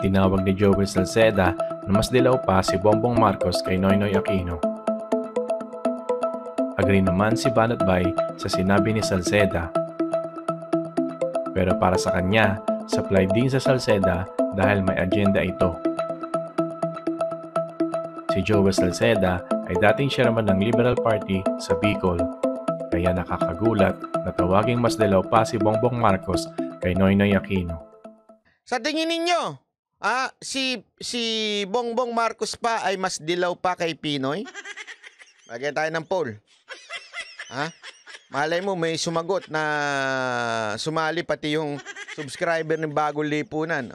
Tinawag ni Joel Salceda na mas dilaw pa si Bongbong Marcos kay Noynoy Aquino. Agree naman si Banatbay sa sinabi ni Salceda. Pero para sa kanya, supply din sa Salceda dahil may agenda ito. Si Joel Salceda ay dating chairman ng Liberal Party sa Bicol, kaya nakakagulat na tawaging mas dilaw pa si Bongbong Marcos kay Noynoy Aquino. Sa tingin ninyo, si Bongbong Marcos pa ay mas dilaw pa kay Pinoy? Lagyan tayo ng poll. Malay mo may sumagot na sumali pati yung subscriber ng Bagong Lipunan.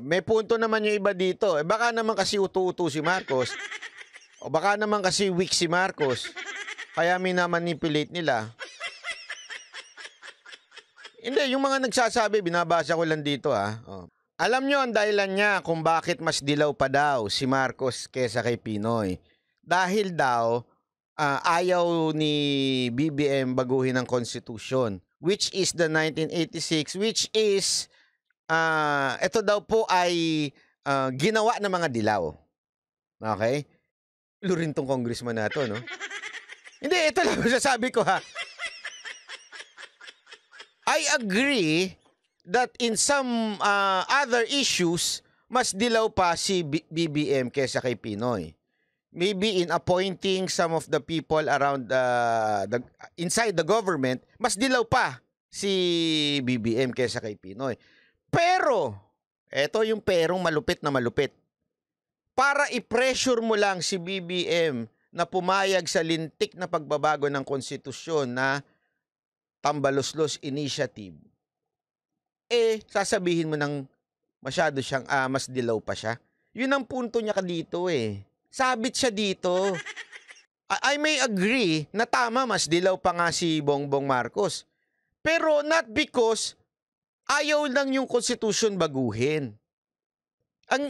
May punto naman yung iba dito. Baka naman kasi utu-utu si Marcos. O baka naman kasi weak si Marcos. Kaya minamanipulate nila. Hindi, yung mga nagsasabi, binabasa ko lang dito Alam nyo ang dahilan niya kung bakit mas dilaw pa daw si Marcos kesa kay Pinoy. Dahil daw, ayaw ni BBM baguhin ang konstitusyon, which is the 1986, which is, ito daw po ay ginawa ng mga dilaw. Okay? Lurin tong congressman na to, no? Hindi, ito lang sasabi ko I agree that in some other issues, mas dilaw pa si BBM kesa kay Pinoy. Maybe in appointing some of the people around inside the government, mas dilaw pa si BBM kesa kay Pinoy. Pero, eto yung perong malupit na malupit. Para i-pressure mo lang si BBM na pumayag sa lintik na pagbabago ng konstitusyon na Tambaloslos Initiative, sasabihin mo ng masyado siyang mas dilaw pa siya. Yun ang punto niya dito Sabit siya dito. I may agree na tama, mas dilaw pa nga si Bongbong Marcos. Pero not because ayaw lang yung konstitusyon baguhin.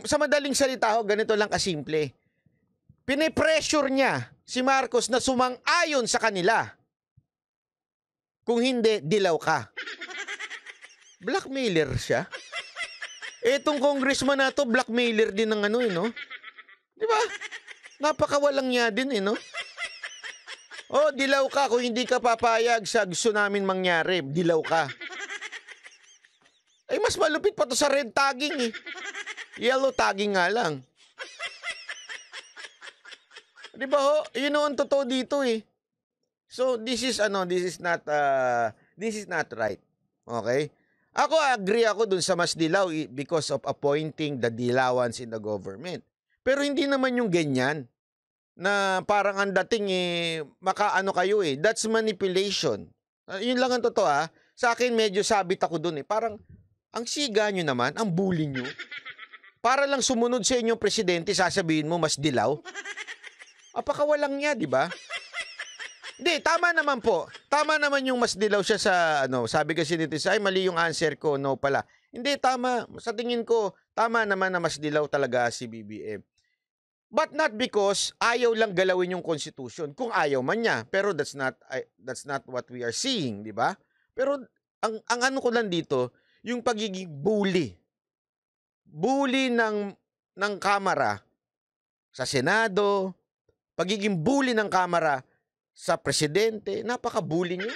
Sa madaling salita ganito lang kasimple. Pinipressure niya si Marcos na sumang-ayon sa kanila. Kung hindi, dilaw ka. Blackmailer siya. Etong congressman na to, blackmailer din ng no? Di ba? Napakawalang niya din no? Dilaw ka kung hindi ka papayag sa gusto namin mangyari. Dilaw ka. Mas malupit pa to sa red tagging Yellow tagging nga lang. Di ba Yun ang totoo dito So this is not right. Okay? Ako agree ako dun sa mas dilaw because of appointing the dilawans in the government. Pero hindi naman yung ganyan na parang ang dating makaano kayo That's manipulation. Yun lang ang totoo Sa akin medyo sabit ako dun Parang ang siga nyo naman, ang bully nyo. Para lang sumunod sa inyong presidente, sasabihin mo mas dilaw. Apakawalang niya, di ba? Hindi, tama naman po. Tama naman yung mas dilaw siya sa sabi kasi dito ay mali yung answer ko, no pala. Hindi, tama. Sa tingin ko, tama naman na mas dilaw talaga si BBM. But not because ayaw lang galawin yung constitution. Kung ayaw man niya. Pero that's not what we are seeing, di ba? Pero ang ano ko lang dito, yung pagiging bully. Bully ng Kamara sa Senado, pagiging bully ng Kamara sa presidente, napaka-bully niyo.